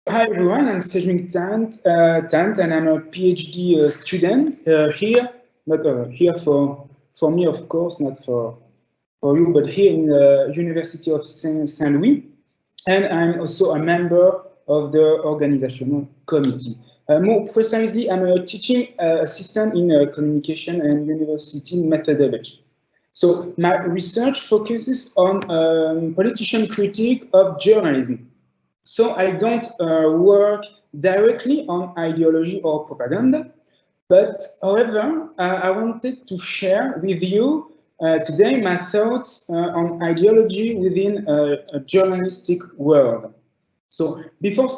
Hi everyone, I'm Sejming Tant, and I'm a PhD student here, not here for me, of course, not for you, but here in the University of Saint Louis, and I'm also a member of the organizational committee. More precisely, I'm a teaching assistant in communication and university methodology. So my research focuses on politician critique of journalism. So I don't work directly on ideology or propaganda, but however, I wanted to share with you today my thoughts on ideology within a journalistic world. So before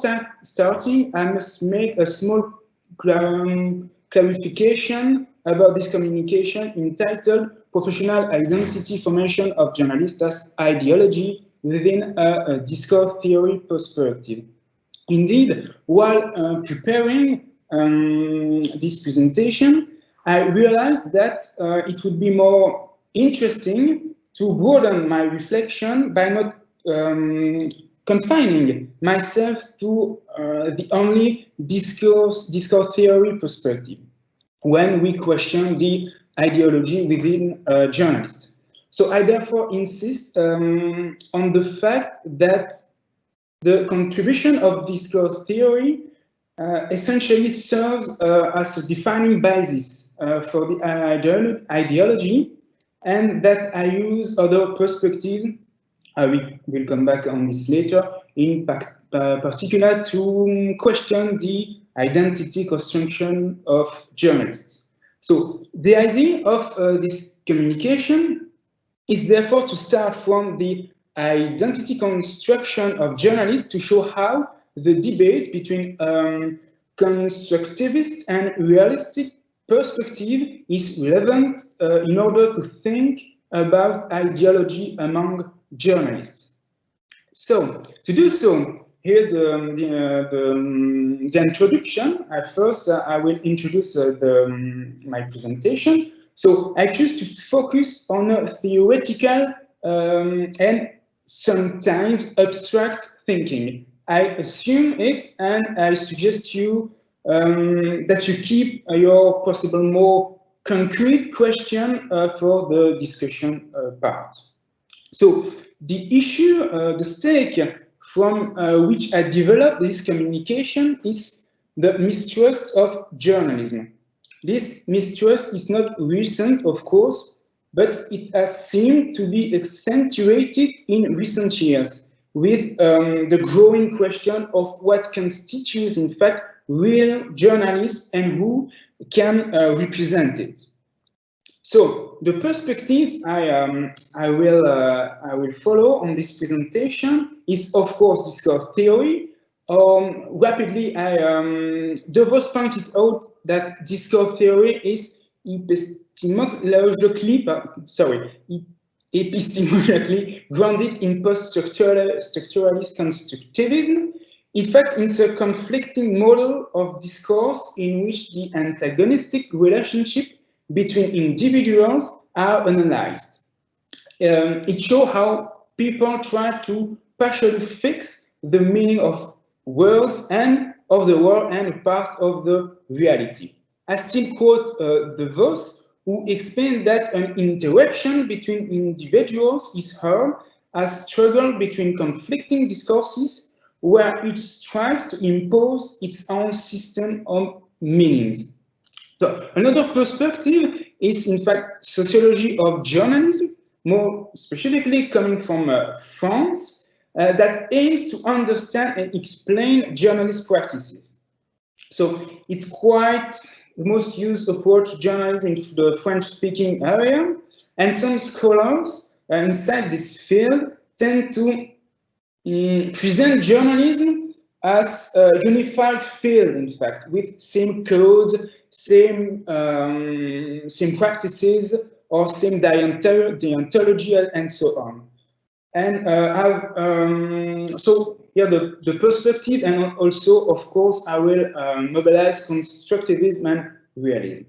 starting, I must make a small clarification about this communication entitled Professional Identity Formation of Journalists as Ideology within a discourse theory perspective. Indeed, while preparing this presentation, I realized that it would be more interesting to broaden my reflection by not confining myself to the only discourse theory perspective when we question the ideology within journalists. So I therefore insist on the fact that the contribution of discourse theory essentially serves as a defining basis for the ideology, and that I use other perspectives. I will come back on this later, in particular to question the identity construction of journalists. So the idea of this communication is therefore to start from the identity construction of journalists to show how the debate between constructivist and realistic perspective is relevant in order to think about ideology among journalists. So, to do so, here's the introduction. At first, I will introduce my presentation. So, I choose to focus on a theoretical and sometimes abstract thinking. I assume it, and I suggest you that you keep your possible more concrete question for the discussion part. So the issue, the stake from which I developed this communication is the mistrust of journalism. This mistrust is not recent, of course, but it has seemed to be accentuated in recent years with the growing question of what constitutes, in fact, real journalism and who can represent it. So the perspectives I will follow on this presentation is, of course, discourse theory. Rapidly, DeVos pointed out that discourse theory is epistemologically grounded in post-structuralist constructivism. In fact, it's a conflicting model of discourse in which the antagonistic relationship between individuals are analyzed. It shows how people try to partially fix the meaning of words and of the world and part of the reality. I still quote DeVos, who explained that an interaction between individuals is heard as struggle between conflicting discourses where each strives to impose its own system of meanings. So another perspective is, in fact, sociology of journalism, more specifically coming from France, that aims to understand and explain journalist practices. So it's quite the most used approach to journalism in the French-speaking area, and some scholars inside this field tend to present journalism as a unified field, in fact, with same codes, same practices, or same deontology, and so on. And so here the perspective, and also, of course, I will mobilize constructivism and realism.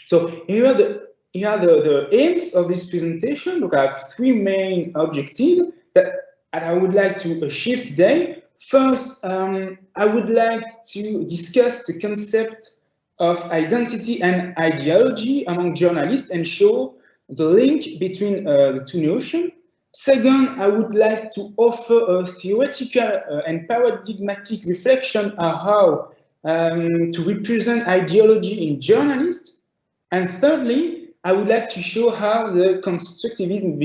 So here are the aims of this presentation. Look, I have three main objectives that I would like to achieve today. first, I would like to discuss the concept of identity and ideology among journalists and show the link between the two notions. Second, I would like to offer a theoretical and paradigmatic reflection on how to represent ideology in journalists. And thirdly, I would like to show how the constructivism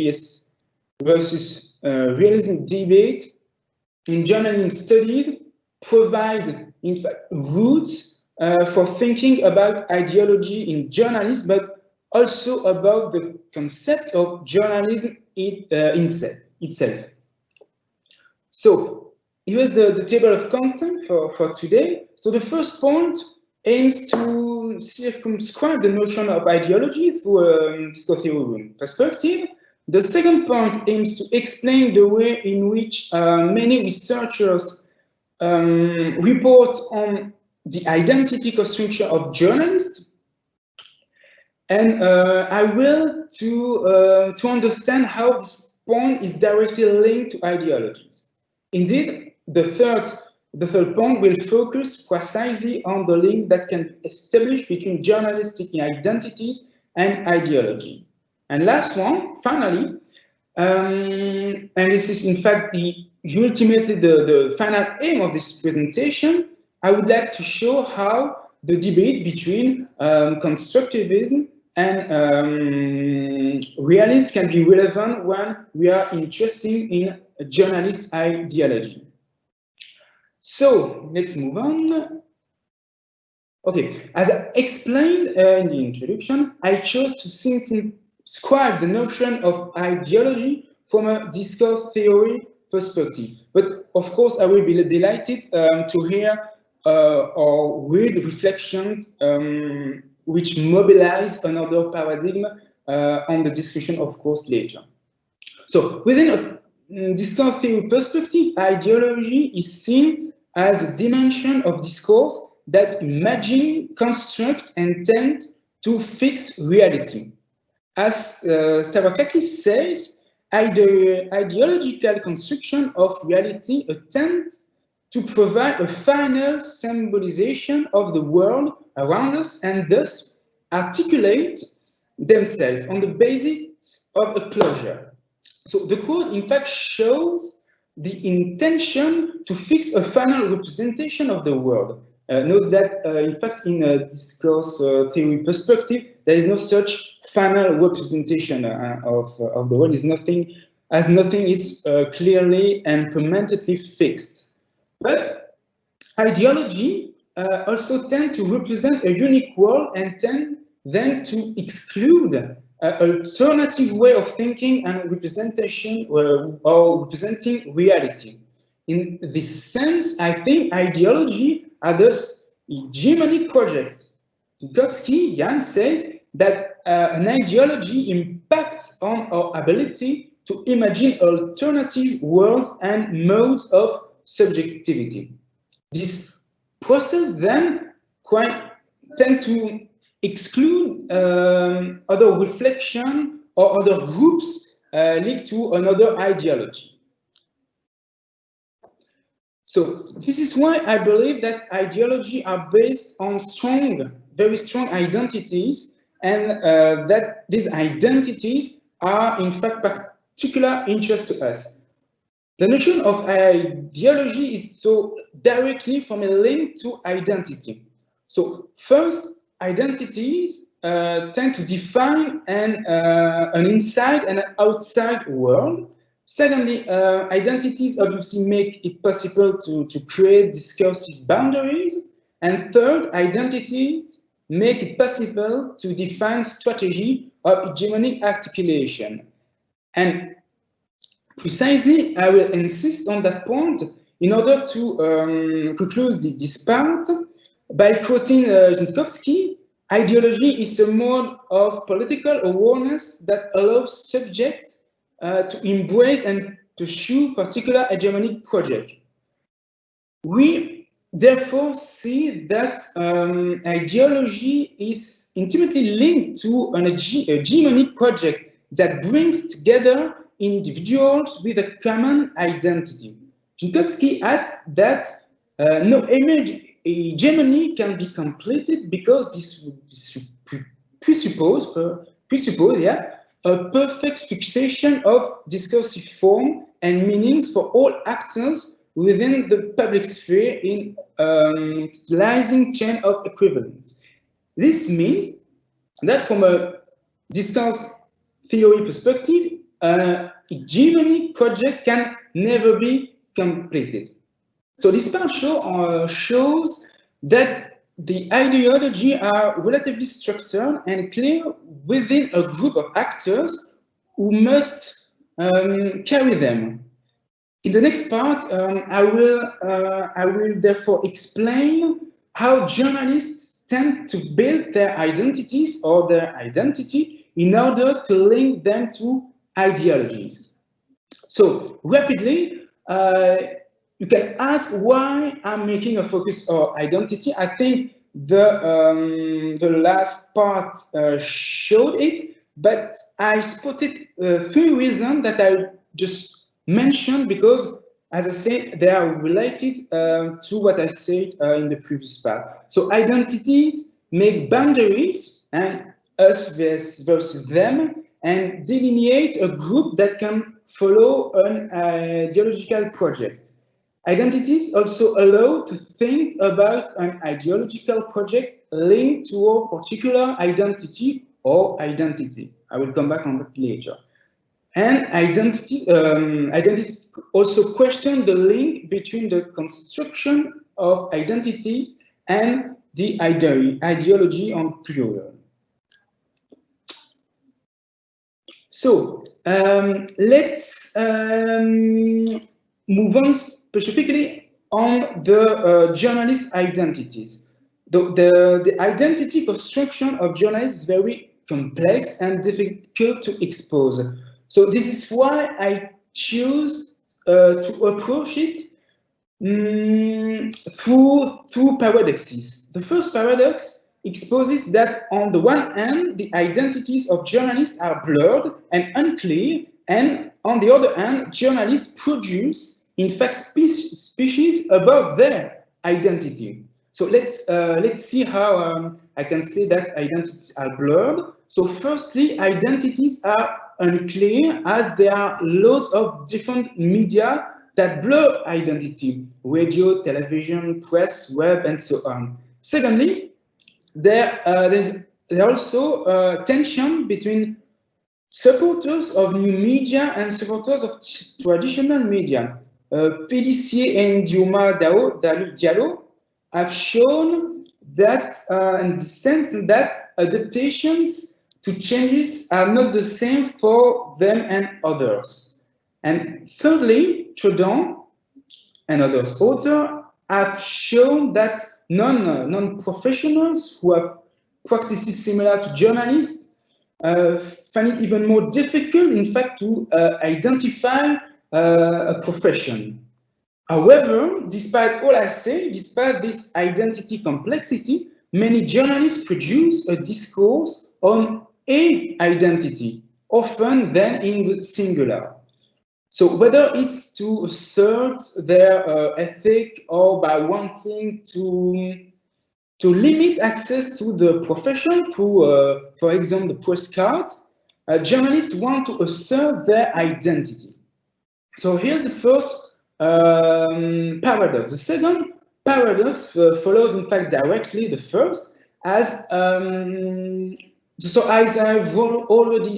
versus realism debate in journalism studies provide, in fact, roots for thinking about ideology in journalism, but also about the concept of journalism itself. So here's the table of content for today. So the first point aims to circumscribe the notion of ideology through a discourse theory perspective. The second point aims to explain the way in which many researchers report on the identity construction of journalists. And I will to understand how this point is directly linked to ideologies. Indeed, the third point will focus precisely on the link that can be established between journalistic identities and ideology. And last one, finally, and this is in fact ultimately the final aim of this presentation, I would like to show how the debate between constructivism and realism can be relevant when we are interested in journalist ideology. So let's move on. Okay, as I explained in the introduction, I chose to simply describe the notion of ideology from a discourse theory perspective. But of course, I will be delighted to hear or read reflections which mobilize another paradigm on the discussion, of course, later. So within a discourse theory perspective, ideology is seen as a dimension of discourse that imagine, construct, and tend to fix reality. As Stavrakakis says, ideological construction of reality attempts to provide a final symbolization of the world around us and thus articulate themselves on the basis of a closure. So the quote, in fact, shows the intention to fix a final representation of the world. Note that, in fact, in a discourse theory perspective, there is no such final representation of the world. Nothing is clearly and permanently fixed. But ideology also tend to represent a unique world and tend then to exclude an alternative way of thinking and representation or representing reality. In this sense, I think ideology are thus hegemonic projects. Tchaikovsky, Jan, says that an ideology impacts on our ability to imagine alternative worlds and modes of subjectivity. This process then tend to exclude other reflection or other groups linked to another ideology. So this is why I believe that ideology are based on very strong identities, and that these identities are in fact particular interest to us. The notion of ideology is so directly from a link to identity. So first, identities tend to define an inside and an outside world. Secondly, identities obviously make it possible to create discursive boundaries. And third, identities make it possible to define strategy of hegemonic articulation. And precisely, I will insist on that point in order to conclude this part by quoting Tchaikovsky. Ideology is a mode of political awareness that allows subjects to embrace and pursue particular hegemonic project. We therefore see that ideology is intimately linked to an hegemonic project that brings together individuals with a common identity. Jukovsky adds that no image hegemony can be completed because this would presuppose a perfect fixation of discursive form and meanings for all actors within the public sphere in utilizing chain of equivalence. This means that from a discourse theory perspective, hegemony project can never be completed. So this part shows that the ideology are relatively structured and clear within a group of actors who must carry them. In the next part, I will therefore explain how journalists tend to build their identities or their identity in order to link them to ideologies. So rapidly, you can ask why I'm making a focus on identity. I think the last part showed it, but I spotted 3 reasons that I just mentioned because, as I said, they are related to what I said in the previous part. So identities make boundaries and us versus them, and delineate a group that can follow an ideological project. Identities also allow to think about an ideological project linked to a particular identity or identity. I will come back on that later. And identities also question the link between the construction of identity and the ideology on plural. So let's move on specifically on the journalist identities. The identity construction of journalists is very complex and difficult to expose. So this is why I choose to approach it through 2 paradoxes. The first paradox exposes that on the one hand, the identities of journalists are blurred and unclear, and on the other hand, journalists produce, in fact, species above their identity. So let's see how I can say that identities are blurred. So firstly, identities are unclear as there are loads of different media that blur identity: radio, television, press, web, and so on. Secondly, there's also tension between supporters of new media and supporters of traditional media. Pélissier and Dioma Diallo have shown that, in the sense that adaptations to changes are not the same for them and others. And thirdly, Trudeau and others authors have shown that non-professionals who have practices similar to journalists find it even more difficult, in fact, to identify a profession. However, despite all I say, despite this identity complexity, many journalists produce a discourse on a identity, often then in the singular. So whether it's to assert their ethic or by wanting to limit access to the profession through, for example, the press card, journalists want to assert their identity. So here's the first paradox. The second paradox follows, in fact, directly the first, as so as I've already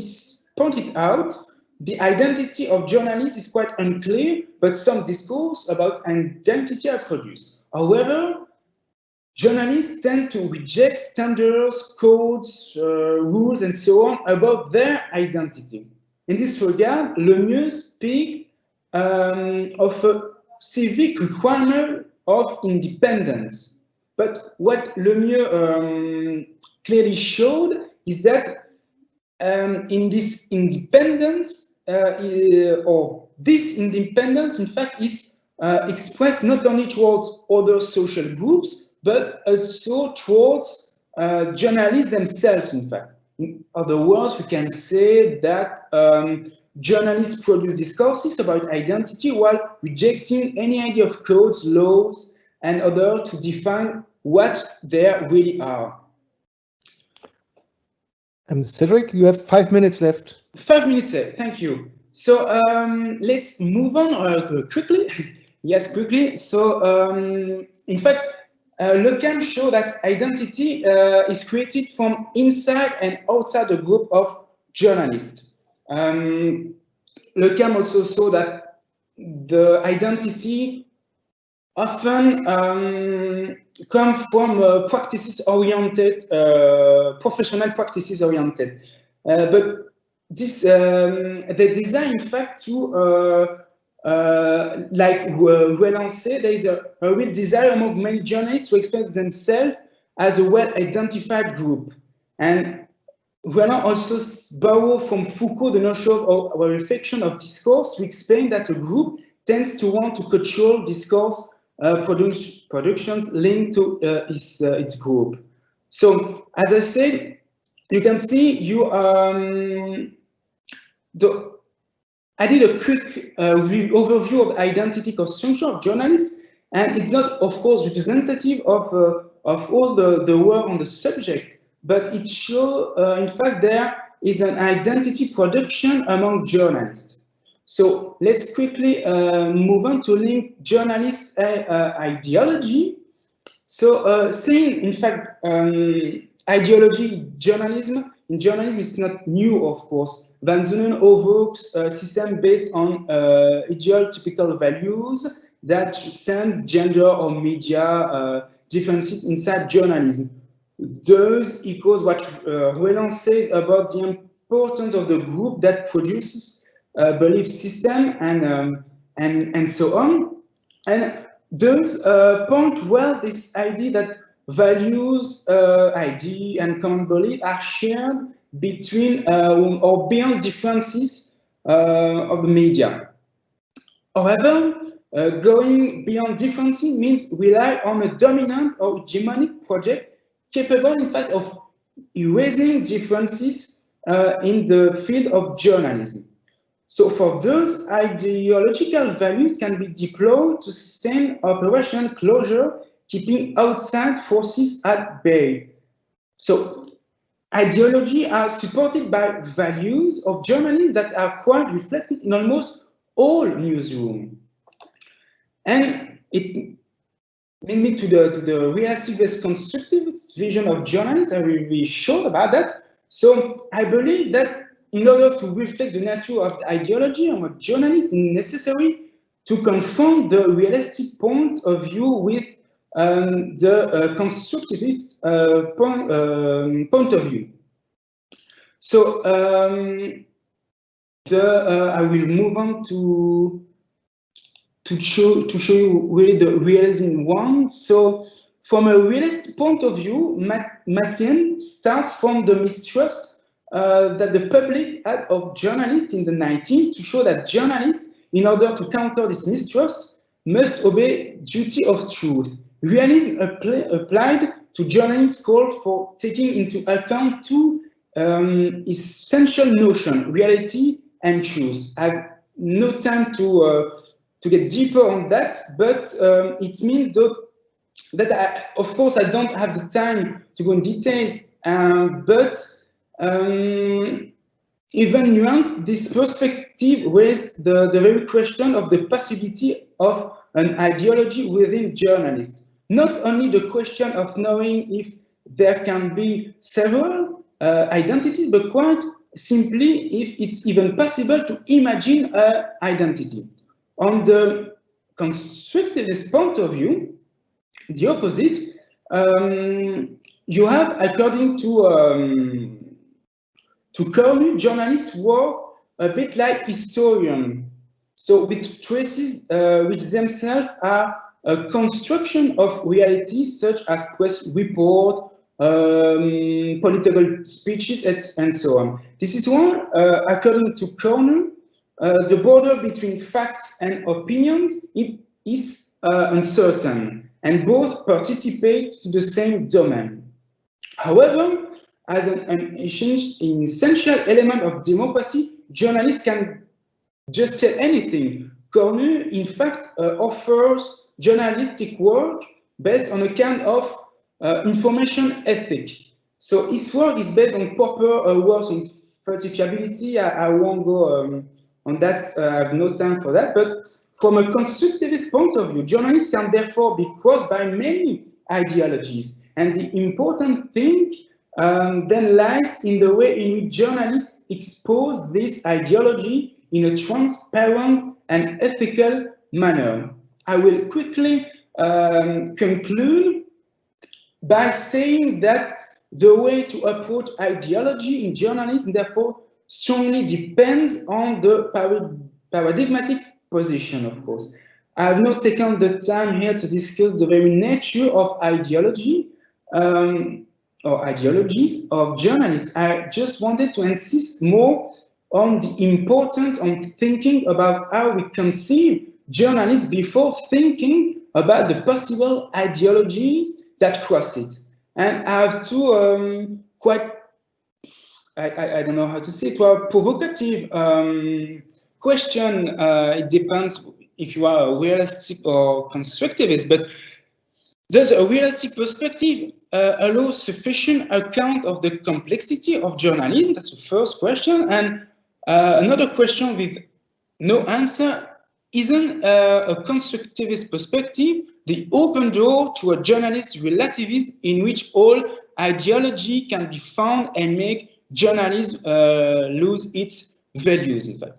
pointed out, the identity of journalists is quite unclear, but some discourse about identity are produced. However, journalists tend to reject standards, codes, rules, and so on about their identity. In this regard, Lemieux speaks of a civic requirement of independence. But what Lemieux clearly showed is that in this independence, or this independence, in fact, is expressed not only towards other social groups, but also towards journalists themselves, in fact. In other words, we can say that journalists produce discourses about identity while rejecting any idea of codes, laws, and others to define what they really are. Cedric, you have 5 minutes left. 5 minutes left, thank you. So let's move on quickly. Yes, quickly. So in fact, Lecam showed that identity is created from inside and outside a group of journalists. Lecam also saw that the identity often come from practices-oriented, professional practices-oriented. But this, they design, in fact, to like Roland said, there is a real desire among many journalists to express themselves as a well-identified group. And Roland also borrowed from Foucault the notion of a reflection of discourse to explain that a group tends to want to control discourse productions linked to its group. So, as I said, you can see I did a quick overview of identity construction of journalists, and it's not, of course, representative of all the work on the subject, but it shows, in fact, there is an identity production among journalists. So let's quickly move on to link journalist ideology. So saying, in fact, ideology in journalism is not new, of course. Van Zunen evokes a system based on ideological values that transcend gender or media differences inside journalism. Those echoes what Roland says about the importance of the group that produces a belief system and so on. And those point well this idea that values, ID, and common belief are shared between or beyond differences of the media. However, going beyond differences means rely on a dominant or hegemonic project capable, in fact, of erasing differences in the field of journalism. So for those, ideological values can be deployed to sustain operational closure, keeping outside forces at bay. So ideology are supported by values of journalism that are quite reflected in almost all newsrooms. And it brings me to the realistic versus constructivist vision of journalism. I will be short about that. So I believe that in order to reflect the nature of the ideology of a journalist, it's necessary to confront the realistic point of view with the constructivist point of view. So I will move on to show you really the realism one. So from a realist point of view, Matthian starts from the mistrust that the public had of journalists in the 19th to show that journalists, in order to counter this mistrust, must obey duty of truth. Realism applied to journalism's call for taking into account two essential notions, reality and truth. I have no time to get deeper on that, but it means that of course, I don't have the time to go in details, but even nuance, this perspective raised the very question of the possibility of an ideology within journalists. Not only the question of knowing if there can be several identities, but quite simply if it's even possible to imagine an identity. On the constructivist point of view, the opposite, you have, according to Cornu, journalists were a bit like historians, so with traces which themselves are a construction of reality, such as press report, political speeches, and so on. This is one, according to Cornu, the border between facts and opinions is uncertain, and both participate to the same domain. However, as an essential element of democracy, journalists can just tell anything. Cornu, in fact, offers journalistic work based on a kind of information ethic. So his work is based on proper works on falsifiability. I won't go on that. I have no time for that. But from a constructivist point of view, journalists can therefore be crossed by many ideologies. And the important thing then lies in the way in which journalists expose this ideology in a transparent and ethical manner. I will quickly conclude by saying that the way to approach ideology in journalism, therefore, strongly depends on the paradigmatic position, of course. I have not taken the time here to discuss the very nature of ideology or ideologies of journalists. I just wanted to insist more on the importance of thinking about how we conceive journalists before thinking about the possible ideologies that cross it. And I have two quite, I don't know how to say it, well, provocative question. It depends if you are a realistic or constructivist, but does a realistic perspective allow sufficient account of the complexity of journalism? That's the first question. And another question with no answer, isn't a constructivist perspective the open door to a journalist relativism in which all ideology can be found and make journalism lose its values, in fact?